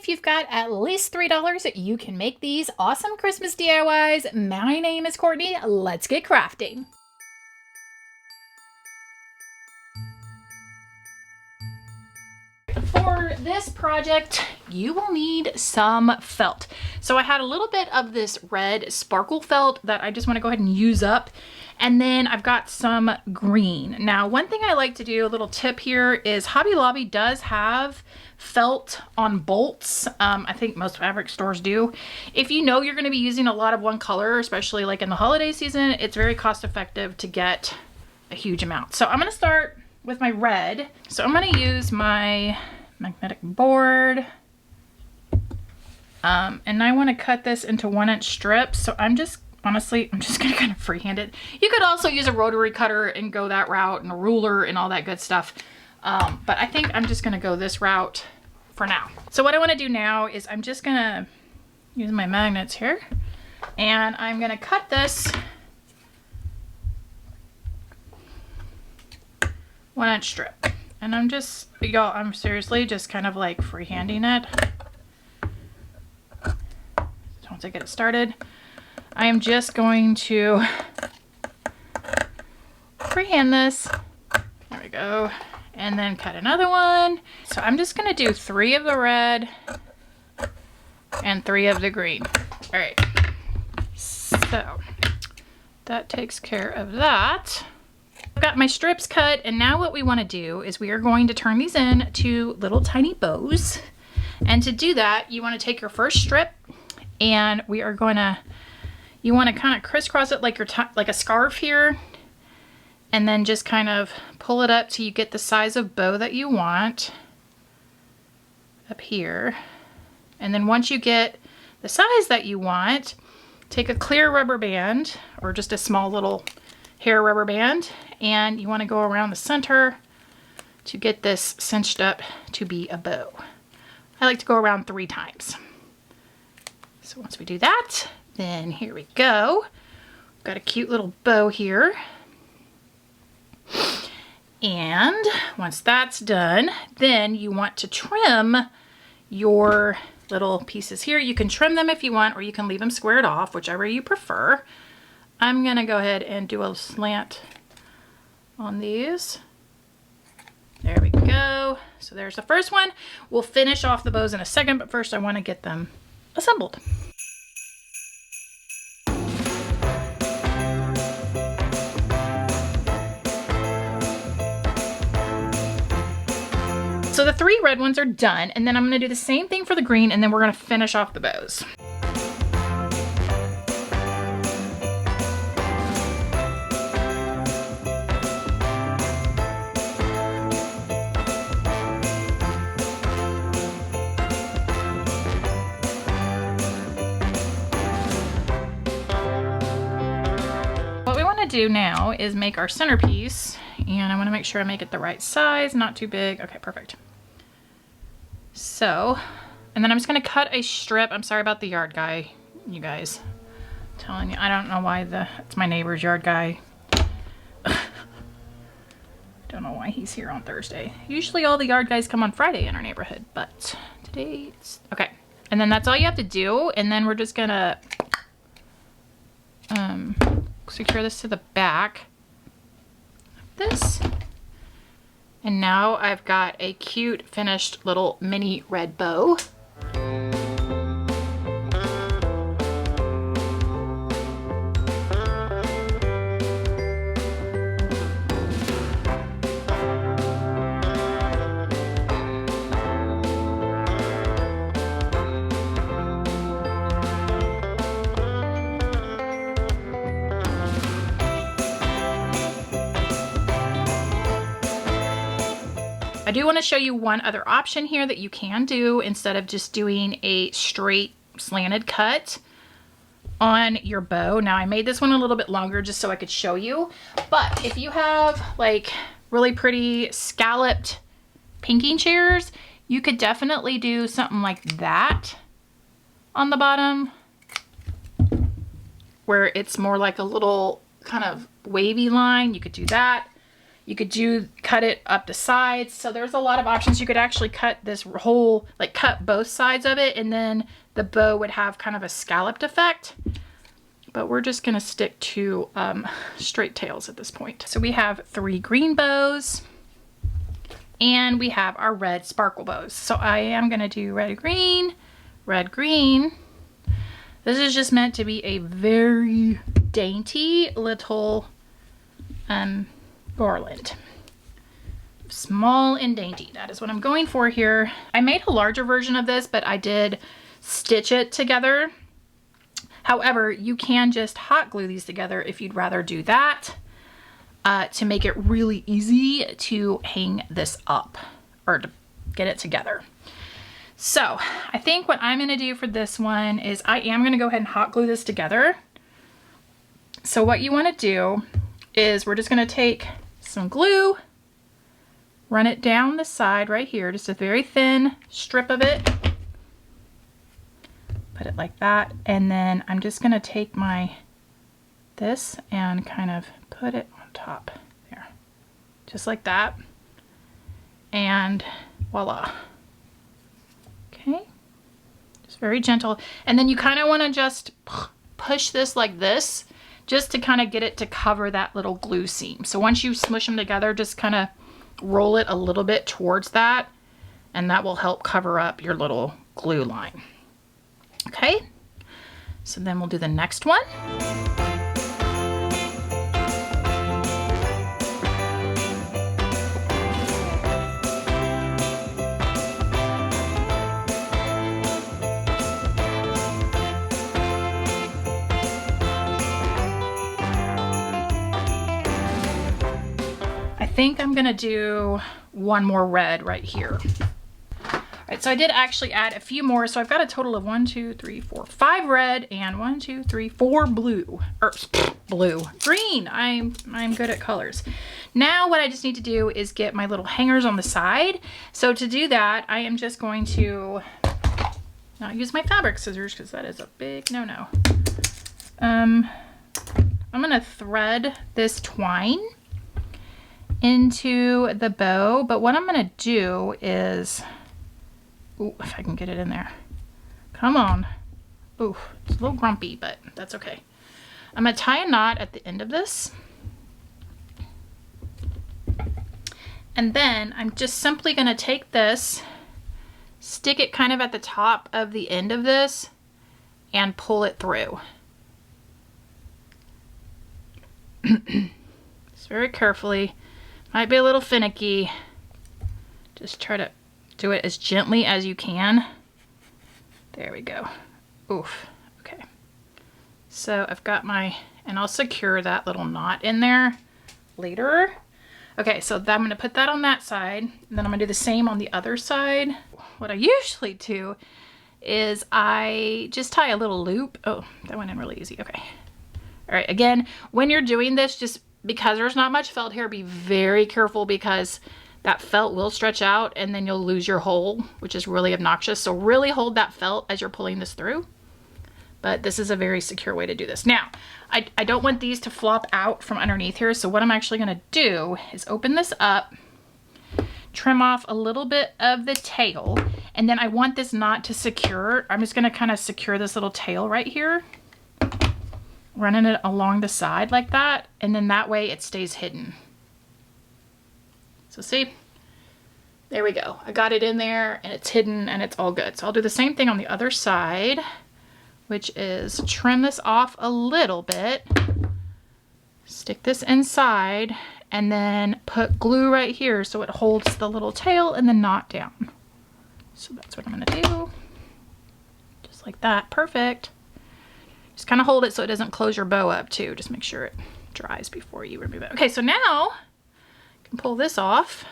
if you've got at least $3, you can make these awesome Christmas DIYs. My name is Courtney. Let's get crafting. For this project, you will need some felt. So I had a little bit of this red sparkle felt that I just want to go ahead and use up. And then I've got some green. Now, one thing I like to do, a little tip here, is Hobby Lobby does have felt on bolts. I think most fabric stores do. If you know you're going to be using a lot of one color, especially like in the holiday season, it's very cost effective to get a huge amount. So I'm going to start with my red. So I'm going to use my magnetic board. And I want to cut this into 1-inch strips. So honestly, I'm just going to kind of freehand it. You could also use a rotary cutter and go that route, and a ruler and all that good stuff. But I think I'm just going to go this route for now. So what I want to do now is I'm just going to use my magnets here, and I'm going to cut this 1-inch strip. And I'm just, y'all, I'm seriously just kind of like freehanding it. Once I get it started, I am just going to freehand this. There we go. And then cut another one. So I'm just going to do 3 of the red and 3 of the green. All right. So that takes care of that. I've got my strips cut, and now what we want to do is we are going to turn these into little tiny bows. And to do that, you want to take your first strip, and we are going to, you want to kind of crisscross it like like a scarf here, and then just kind of pull it up till you get the size of bow that you want up here. And then once you get the size that you want, take a clear rubber band or just a small little hair rubber band, and you want to go around the center to get this cinched up to be a bow. I like to go around 3 times. So once we do that, then here we go. Got a cute little bow here. And once that's done, then you want to trim your little pieces here. You can trim them if you want, or you can leave them squared off, whichever you prefer. I'm gonna go ahead and do a slant on these. There we go. So there's the first one. We'll finish off the bows in a second, but first I want to get them assembled. So the 3 red ones are done, and then I'm going to do the same thing for the green, and then we're going to finish off the bows. Do now is make our centerpiece, and I want to make sure I make it the right size, not too big. Okay, perfect. So, and then I'm just going to cut a strip. I'm sorry about the yard guy, you guys. I'm telling you, I don't know why it's my neighbor's yard guy. Don't know why he's here on Thursday. Usually all the yard guys come on Friday in our neighborhood, but today it's okay. And then that's all you have to do, and then we're just gonna secure this to the back like this. And now I've got a cute finished little mini red bow. I do want to show you one other option here that you can do instead of just doing a straight slanted cut on your bow. Now I made this one a little bit longer just so I could show you, but if you have like really pretty scalloped pinking chairs, you could definitely do something like that on the bottom where it's more like a little kind of wavy line. You could do that. You could cut it up the sides. So there's a lot of options. You could actually cut this whole, like cut both sides of it, and then the bow would have kind of a scalloped effect. But we're just gonna stick to straight tails at this point. So we have 3 green bows, and we have our red sparkle bows. So I am gonna do red, green, red, green. This is just meant to be a very dainty little garland. Small and dainty, that is what I'm going for here. I made a larger version of this, but I did stitch it together. However, you can just hot glue these together if you'd rather do that to make it really easy to hang this up or to get it together. So I think what I'm gonna do for this one is I am gonna go ahead and hot glue this together. So what you wanna do is we're just gonna take some glue, run it down the side right here, just a very thin strip of it. Put it like that, and then I'm just gonna take this and kind of put it on top there, just like that, and voila. Okay, just very gentle, and then you kind of want to just push this like this, just to kind of get it to cover that little glue seam. So once you smush them together, just kind of roll it a little bit towards that, and that will help cover up your little glue line. Okay, so then we'll do the next one. I think I'm gonna do one more red right here. Right, so I did actually add a few more, so I've got a total of 1, 2, 3, 4, 5 red and 1, 2, 3, 4 blue, or green. I'm good at colors. Now what I just need to do is get my little hangers on the side. So to do that, I am just going to not use my fabric scissors because that is a big no-no. I'm gonna thread this twine into the bow, but what I'm gonna do is, ooh, if I can get it in there. Come on. Ooh, it's a little grumpy, but that's okay. I'm gonna tie a knot at the end of this. And then I'm just simply gonna take this, stick it kind of at the top of the end of this, and pull it through. Just very carefully. Might be a little finicky. Just try to do it as gently as you can. There we go. Oof. Okay. So I've got and I'll secure that little knot in there later. Okay, so I'm gonna put that on that side, and then I'm gonna do the same on the other side. What I usually do is I just tie a little loop. Oh, that went in really easy. Okay. All right, again, when you're doing this, just because there's not much felt here, be very careful because that felt will stretch out and then you'll lose your hole, which is really obnoxious. So really hold that felt as you're pulling this through. But this is a very secure way to do this. Now, I don't want these to flop out from underneath here. So what I'm actually gonna do is open this up, trim off a little bit of the tail, and then I want this knot to secure. I'm just gonna kind of secure this little tail right here, running it along the side like that, and then that way it stays hidden. So see, there we go. I got it in there and it's hidden and it's all good. So I'll do the same thing on the other side, which is trim this off a little bit, stick this inside, and then put glue right here so it holds the little tail and the knot down. So that's what I'm gonna do. Just like that, perfect. Just kind of hold it so it doesn't close your bow up too. Just make sure it dries before you remove it. Okay, so now I can pull this off.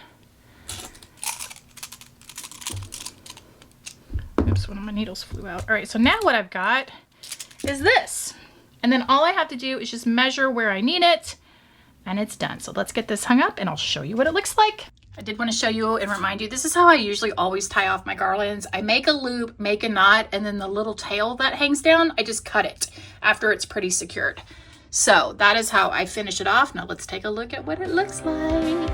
Oops, one of my needles flew out. All right, so now what I've got is this. And then all I have to do is just measure where I need it and it's done. So let's get this hung up and I'll show you what it looks like. I did want to show you and remind you, this is how I usually always tie off my garlands. I make a loop, make a knot, and then the little tail that hangs down, I just cut it after it's pretty secured. So that is how I finish it off. Now let's take a look at what it looks like.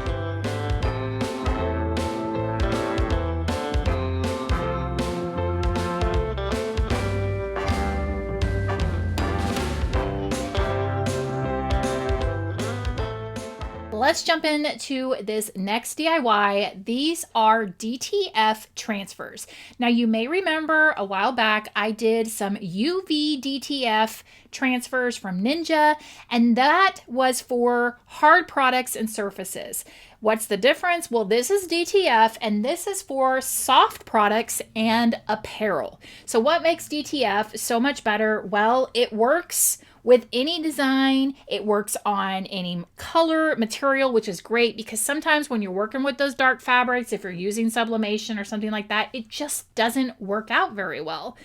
Let's jump into this next DIY. These are DTF transfers. Now you may remember a while back I did some UV DTF transfers from Ninja, and that was for hard products and surfaces. What's the difference? Well, this is DTF and this is for soft products and apparel. So what makes DTF so much better? Well, it works with any design. It works on any color, material, which is great because sometimes when you're working with those dark fabrics, if you're using sublimation or something like that, it just doesn't work out very well.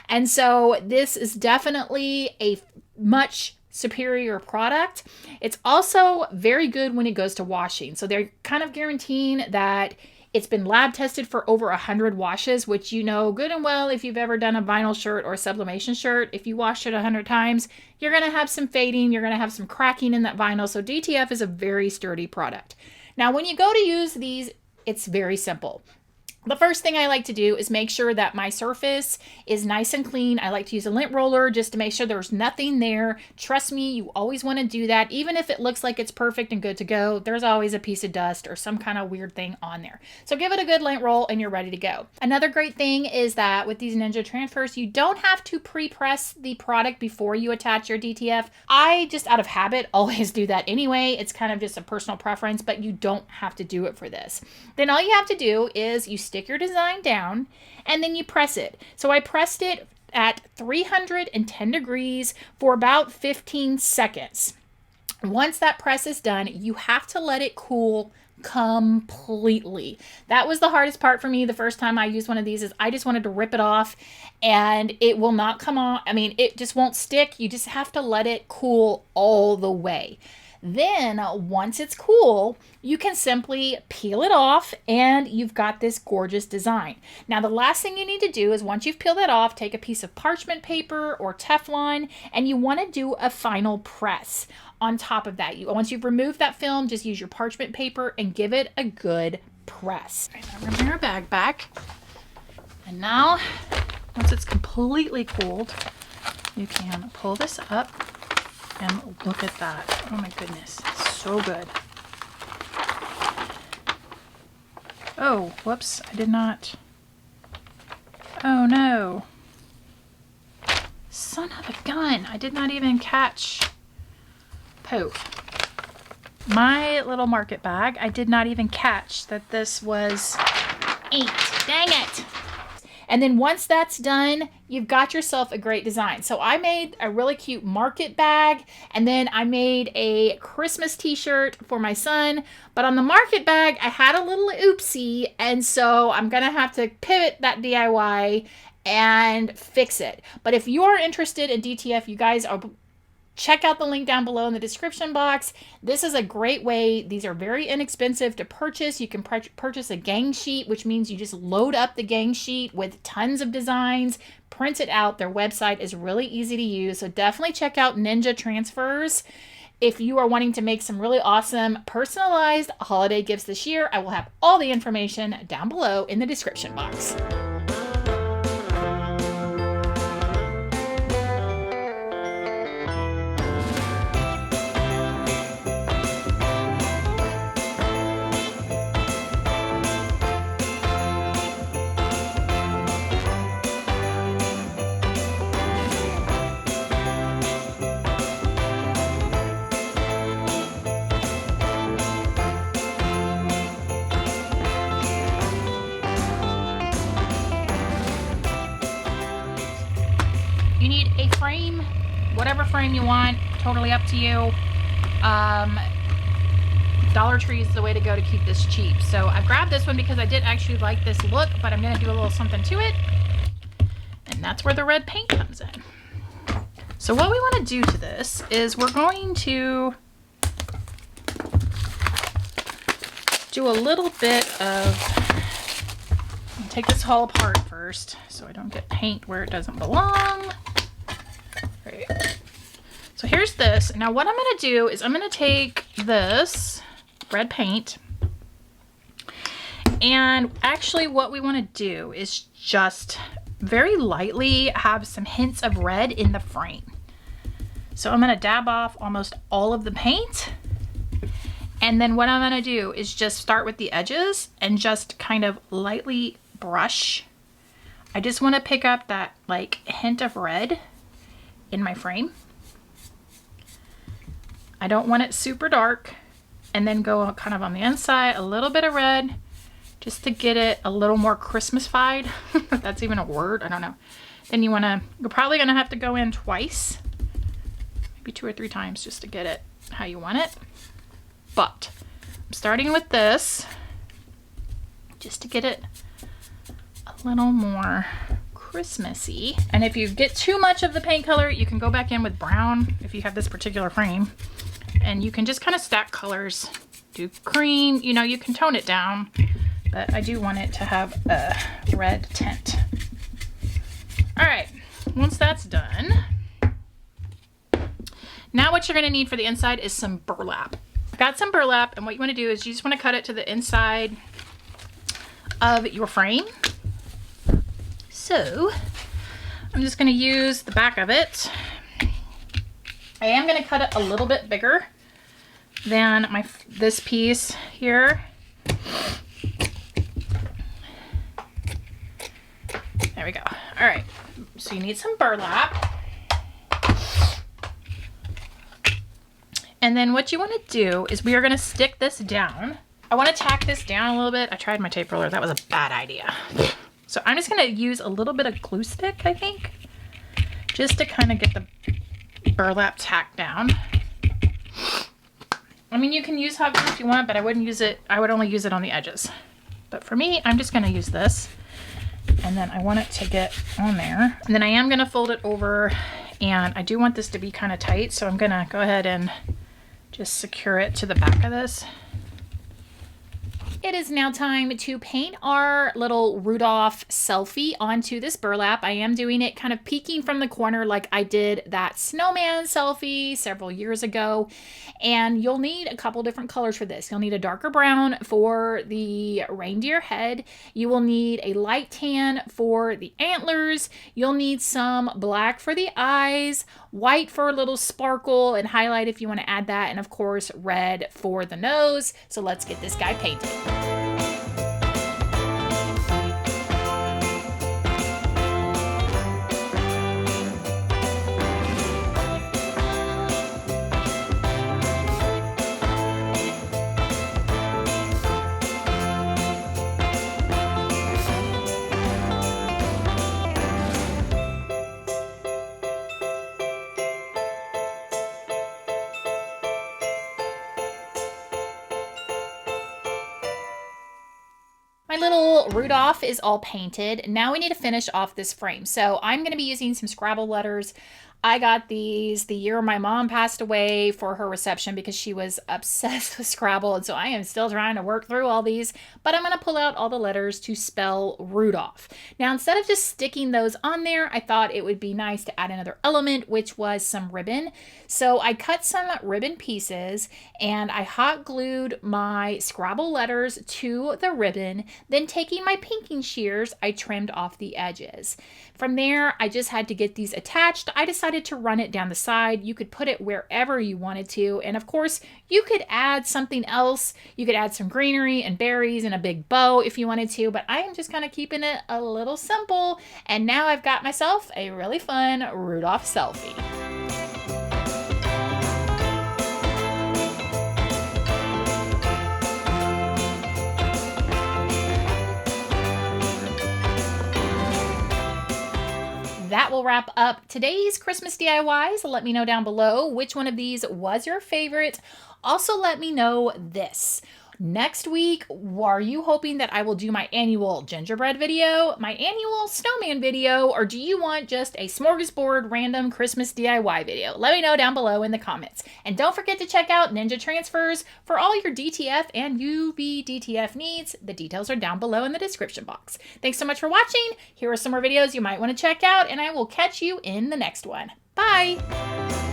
And so this is definitely a much superior product. It's also very good when it goes to washing. So they're kind of guaranteeing that it's been lab tested for over 100 washes, which you know good and well if you've ever done a vinyl shirt or a sublimation shirt. If you washed it 100 times, you're going to have some fading, you're going to have some cracking in that vinyl. So DTF is a very sturdy product. Now, when you go to use these, it's very simple. The first thing I like to do is make sure that my surface is nice and clean. I like to use a lint roller just to make sure there's nothing there. Trust me, you always want to do that. Even if it looks like it's perfect and good to go, there's always a piece of dust or some kind of weird thing on there. So give it a good lint roll and you're ready to go. Another great thing is that with these Ninja transfers, you don't have to pre-press the product before you attach your DTF. I just out of habit always do that anyway. It's kind of just a personal preference, but you don't have to do it for this. Then all you have to do is you stick your design down and then you press it. So I pressed it at 310 degrees for about 15 seconds. Once that press is done, you have to let it cool completely. That was the hardest part for me the first time I used one of these. Is I just wanted to rip it off and it will not come on. I mean, it just won't stick. You just have to let it cool all the way. Then once it's cool, you can simply peel it off and you've got this gorgeous design. Now, the last thing you need to do is once you've peeled it off, take a piece of parchment paper or Teflon and you want to do a final press on top of that. Once you've removed that film, just use your parchment paper and give it a good press. All right, I'm gonna bring our bag back. And now, once it's completely cooled, you can pull this up. And look at that. Oh my goodness. It's so good. Oh, whoops. I did not. Oh no. Son of a gun. I did not even catch poke. My little market bag, I did not even catch that this was inked. Dang it. And then once that's done, you've got yourself a great design. So I made a really cute market bag, and then I made a Christmas t-shirt for my son. But on the market bag, I had a little oopsie, and so I'm gonna have to pivot that DIY and fix it. But if you're interested in DTF, you guys are... check out the link down below in the description box. This is a great way. These are very inexpensive to purchase. You can purchase a gang sheet, which means you just load up the gang sheet with tons of designs, print it out. Their website is really easy to use. So definitely check out Ninja Transfers. If you are wanting to make some really awesome personalized holiday gifts this year, I will have all the information down below in the description box. You need a frame, whatever frame you want, totally up to you. Dollar Tree is the way to go to keep this cheap. So I grabbed this one because I did actually like this look, but I'm gonna do a little something to it. And that's where the red paint comes in. So what we wanna do to this is we're going to do a little bit of, take this all apart first so I don't get paint where it doesn't belong. Right. So here's this. Now what I'm gonna do is I'm gonna take this red paint, and actually what we wanna do is just very lightly have some hints of red in the frame. So I'm gonna dab off almost all of the paint. And then what I'm gonna do is just start with the edges and just kind of lightly brush. I just wanna pick up that like hint of red in my frame. I don't want it super dark. And then go kind of on the inside, a little bit of red, just to get it a little more Christmas-fied. If that's even a word, I don't know. Then you're probably gonna have to go in twice, maybe 2 or 3 times just to get it how you want it. But I'm starting with this just to get it a little more Christmassy. And if you get too much of the paint color, you can go back in with brown if you have this particular frame. And you can just kind of stack colors, do cream, you know, you can tone it down, but I do want it to have a red tint. All right, once that's done, now what you're gonna need for the inside is some burlap. Got some burlap, and what you wanna do is you just wanna cut it to the inside of your frame. So, I'm just gonna use the back of it. I am going to cut it a little bit bigger than this piece here. There we go. All right, so you need some burlap. And then what you want to do is we are going to stick this down. I want to tack this down a little bit. I tried my tape roller. That was a bad idea. So I'm just going to use a little bit of glue stick, I think, just to kind of get the burlap tack down. I mean, you can use hot glue if you want, but I wouldn't use it. I would only use it on the edges. But for me, I'm just gonna use this. And then I want it to get on there. And then I am gonna fold it over, and I do want this to be kind of tight. So I'm gonna go ahead and just secure it to the back of this. It is now time to paint our little Rudolph selfie onto this burlap. I am doing it kind of peeking from the corner like I did that snowman selfie several years ago. And you'll need a couple different colors for this. You'll need a darker brown for the reindeer head. You will need a light tan for the antlers. You'll need some black for the eyes, white for a little sparkle and highlight if you want to add that, and of course red for the nose. So let's get this guy painted. My little Rudolph is all painted. Now we need to finish off this frame. So I'm going to be using some Scrabble letters. I got these the year my mom passed away for her reception because she was obsessed with Scrabble. And so I am still trying to work through all these, but I'm going to pull out all the letters to spell Rudolph. Now, instead of just sticking those on there, I thought it would be nice to add another element, which was some ribbon. So I cut some ribbon pieces and I hot glued my Scrabble letters to the ribbon. Then taking my pinking shears, I trimmed off the edges. From there, I just had to get these attached. I decided to run it down the side. You could put it wherever you wanted to. And of course, you could add something else. You could add some greenery and berries and a big bow if you wanted to, but I am just kind of keeping it a little simple. And now I've got myself a really fun Rudolph selfie. That will wrap up today's Christmas DIYs. Let me know down below which one of these was your favorite. Also, let me know this. Next week, are you hoping that I will do my annual gingerbread video, my annual snowman video, or do you want just a smorgasbord random Christmas DIY video? Let me know down below in the comments. And don't forget to check out Ninja Transfers for all your DTF and UV DTF needs. The details are down below in the description box. Thanks so much for watching. Here are some more videos you might want to check out, and I will catch you in the next one. Bye!